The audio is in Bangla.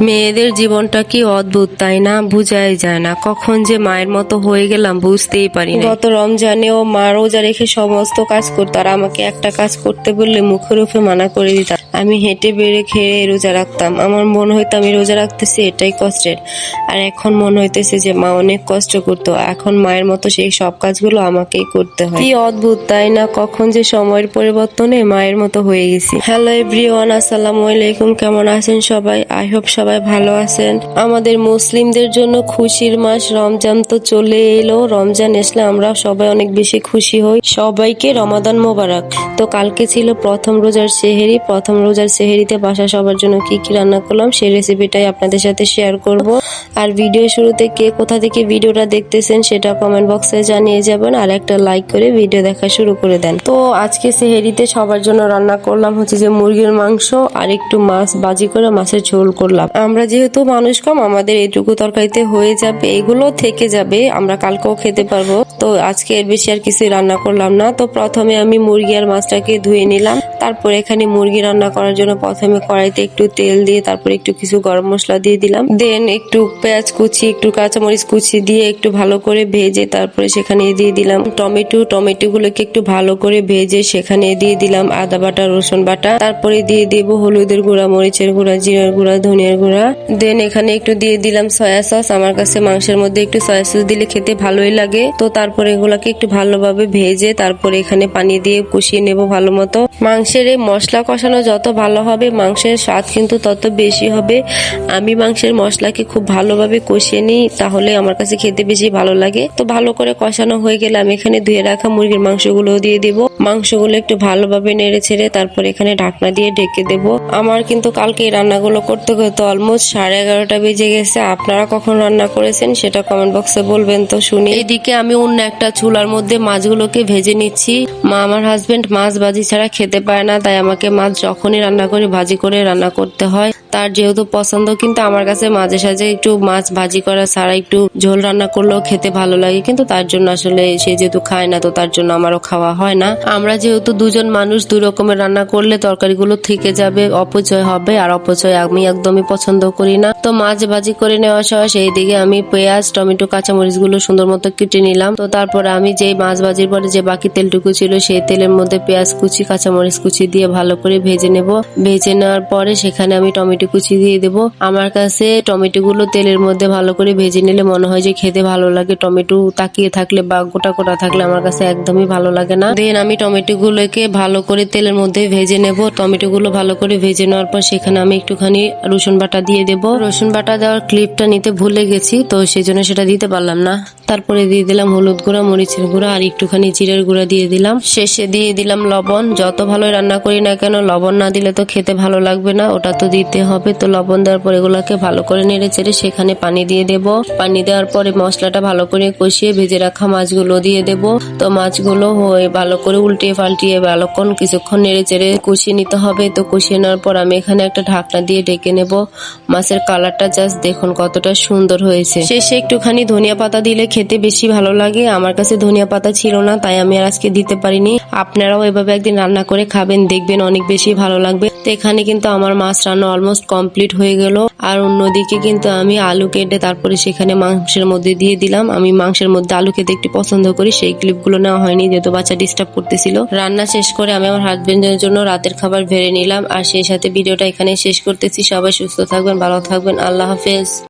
মেয়েদের জীবনটা কি অদ্ভুত, তাই না? বুঝাই যায় না কখন যে মায়ের মতো হয়ে গেলাম, বুঝতেই পারি না। গত রমজানেও মা রোজা রেখে সমস্ত কাজ করতো, আর আমাকে একটা কাজ করতে বললে মুখের উপরে মানা করে দিতাম। আমি হেঁটে বেড়ে খেয়ে রোজা রাখতাম। আমার মনে হইতো আমি রোজা রাখতেছি এটাই কষ্টের, আর এখন মনে হইতেছে যে মা অনেক কষ্ট করতো, এখন মায়ের মতো সেই সব কাজগুলো আমাকেই করতে হয়। কি অদ্ভুত, তাই না? কখন যে সময়ের পরিবর্তনে মায়ের মতো হয়ে গেছি। হ্যালো এভরিওয়ান, আসসালামু আলাইকুম। কেমন আছেন সবাই? আই হোপ সবাই ভালো আছেন। আমাদের মুসলিমদের জন্য খুশির মাস রমজান তো চলে এলো। রমজান আসলে আমরা সবাই অনেক বেশি খুশি হই। সবাইকে রমাদান মোবারক। তো কালকে ছিল প্রথম রোজার সেহেরি। প্রথম রোজার সেহেরিতে বাসা সবার জন্য কি কি রান্না করলাম সেই রেসিপিটাই আপনাদের সাথে শেয়ার করব। আর ভিডিও শুরুতে কে কোথা থেকে ভিডিওটা দেখতেছেন সেটা কমেন্ট বক্সে জানিয়ে যাবেন, আর একটা লাইক করে ভিডিও দেখা শুরু করে দেন। তো আজকে সেহেরিতে সবার জন্য রান্না করলাম হচ্ছে যে মুরগির মাংস আর একটু মাছ ভাজি করে মাছের ঝোল করলাম। আমরা যেহেতু মানুষ কম, আমাদের এইটুকু তরকারিতে হয়ে যাবে, এগুলো থেকে যাবে, আমরা কালকেও খেতে পারবো। তো আজকে এর বেশি আর কিছু রান্না করলাম না। তো প্রথমে আমি মুরগি আর মাছটাকে ধুয়ে নিলাম। তারপর এখানে মুরগি রান্না করার জন্য প্রথমে কড়াইতে একটু তেল দিয়ে তারপর একটু কিছু গরম মশলা দিয়ে দিলাম। দেন একটু পেঁয়াজ কুচি, একটু কাঁচামরিচ কুচি দিয়ে একটু ভালো করে ভেজে তারপরে সেখানে দিয়ে দিলাম টমেটো গুলোকে একটু ভালো করে ভেজে সেখানে দিয়ে দিলাম আদা বাটা, রসুন বাটা। তারপরে দিয়ে দিব হলুদের গুঁড়া, মরিচের গুঁড়া, জিরার গুঁড়া, ধনিয়ার গুঁড়া। দেন এখানে একটু দিয়ে দিলাম সয়া সস। আমার কাছে মাংসের মধ্যে একটু সয়া সস দিলে খেতে ভালোই লাগে। তো তারপরে এগুলাকে একটু ভালোভাবে ভেজে তারপরে এখানে পানি দিয়ে কষিয়ে নেব ভালো মতো। মাংসের এই মশলা কষানো যত ভালো হবে মাংসের স্বাদ কিন্তু তত বেশি হবে। আমি মাংসের মশলাকে খুব ভালোভাবে কষিয়ে নিই, তাহলে আমার কাছে খেতে বেশি ভালো লাগে। তো ভালো করে কষানো হয়ে গেলে আমি এখানে ধুয়ে রাখা মুরগির মাংসগুলো দিয়ে দেব। মাংসগুলো একটু ভালোভাবে নেড়ে ছেড়ে তারপর এখানে ঢাকনা দিয়ে ঢেকে দেব। আমার কিন্তু কালকে এই রান্নাগুলো করতে করতে অলমোস্ট 11:30 বেজে গেছে। আপনারা কখন রান্না করেছেন সেটা কমেন্ট বক্সে বলবেন তো শুনি। এইদিকে আমি অন্য একটা চুলার মধ্যে মাছগুলোকে ভেজে নিচ্ছি। আমার হাজবেন্ড মাছ ভাজি ছাড়া খেতে পায় না, তাই আমাকে মাছ যখনই রান্না করি ভাজি করে রান্না করতে হয়। তার যেহেতু পছন্দ, কিন্তু আমার কাছে মাঝে সাঝে একটু মাছ ভাজি করা ছাড়া একটু ঝোল রান্না করলেও খেতে ভালো লাগে, কিন্তু তার জন্য আসলে সে যেহেতু খায় না তো তার জন্য আমারও খাওয়া হয় না। আমরা যেহেতু দুজন মানুষ, দুই রকমের রান্না করলে তরকারিগুলো থেকে যাবে, অপচয় হবে, আর অপচয় আমি একদমই পছন্দ করি না। তো মাছ ভাজি করে নেওয়া সহ সেই দিকে আমি পেঁয়াজ, টমেটো, কাঁচামরিচ গুলো সুন্দর মতো কেটে নিলাম। তো তারপরে আমি যে মাছ ভাজির পরে যে বাকি তেলটুকু ছিল সেই তেলের মধ্যে পেঁয়াজ কুচি, কাঁচামরিচ কুচি দিয়ে ভালো করে ভেজে নেব। ভেজে নেওয়ার পরে সেখানে আমি টমেটো কুচি দিয়ে দেব। আমার কাছে টমেটো গুলো তেলের মধ্যে ভালো করে ভেজে নিলে মনে হয় যে খেতে ভালো লাগে। টমেটো তাকিয়ে থাকলে বা গোটা গোটা থাকলে আমার কাছে একদমই ভালো লাগে না। দেন আমি টমেটো গুলোকে ভালো করে তেলের মধ্যে ভেজে নেব। টমেটো গুলো ভালো করে ভেজে নেওয়ার পর সেখানে আমি একটুখানি রসুন বাটা দিয়ে দেব। রসুন বাটা দেওয়ার ক্লিপটা নিতে ভুলে গেছি, তো সেই জন্য সেটা দিতে পারলাম না। তারপরে দিয়ে দিলাম হলুদ গুঁড়া, মরিচের গুঁড়া আর একটুখানি জিরের গুঁড়া দিয়ে দিলাম। শেষে দিয়ে দিলাম লবণ। যত ভালোই রান্না করি না কেন লবণ না দিলে তো খেতে ভালো লাগবে না, ওটা তো দিতে হবে। তো লবণ দেওয়ার পর এগুলাকে ভালো করে নেড়ে চেড়ে সেখানে পানি দিয়ে দেব। পানি দেওয়ার পরে মশলাটা ভালো করে কষিয়ে ভেজে রাখা মাছগুলো দিয়ে দেব। তো মাছগুলো হয়ে ভালো করে উল্টিয়ে পাল্টিয়ে ভালোক্ষণ কিছুক্ষণ নেড়ে চেড়ে কষিয়ে নিতে হবে। তো কষিয়ে নেওয়ার পর আমি এখানে একটা ঢাকনা দিয়ে ঢেকে নেব। মাছের কালারটা জাস্ট দেখুন কতটা সুন্দর হয়েছে। শেষে একটুখানি ধনিয়া পাতা দিলে খেতে বেশি ভালো লাগে। আমার কাছে ধনিয়া পাতা ছিল না, তাই আমি আর আজকে দিতে পারিনি। আপনারাও এভাবে একদিন রান্না করে খাবেন, দেখবেন অনেক বেশি ভালো লাগবে। তো এখানে কিন্তু আমার মাছ রান্না অলমোস্ট কমপ্লিট হয়ে গেল। আর অন্যদিকে কিন্তু আমি আলু কেটে তারপরে সেখানে মাংসের মধ্যে দিয়ে দিলাম। আমি মাংসের মধ্যে আলু খেতে একটু পছন্দ করি, সেই ক্লিপগুলো নেওয়া হয়নি যেহেতু বাচ্চা ডিস্টার্ব করতেছিল। রান্না শেষ করে আমি আমার হাজবেন্ডের জন্য রাতের খাবার ভেড়ে নিলাম, আর সেই সাথে ভিডিওটা এখানে শেষ করতেছি। সবাই সুস্থ থাকবেন, ভালো থাকবেন, আল্লাহ হাফেজ।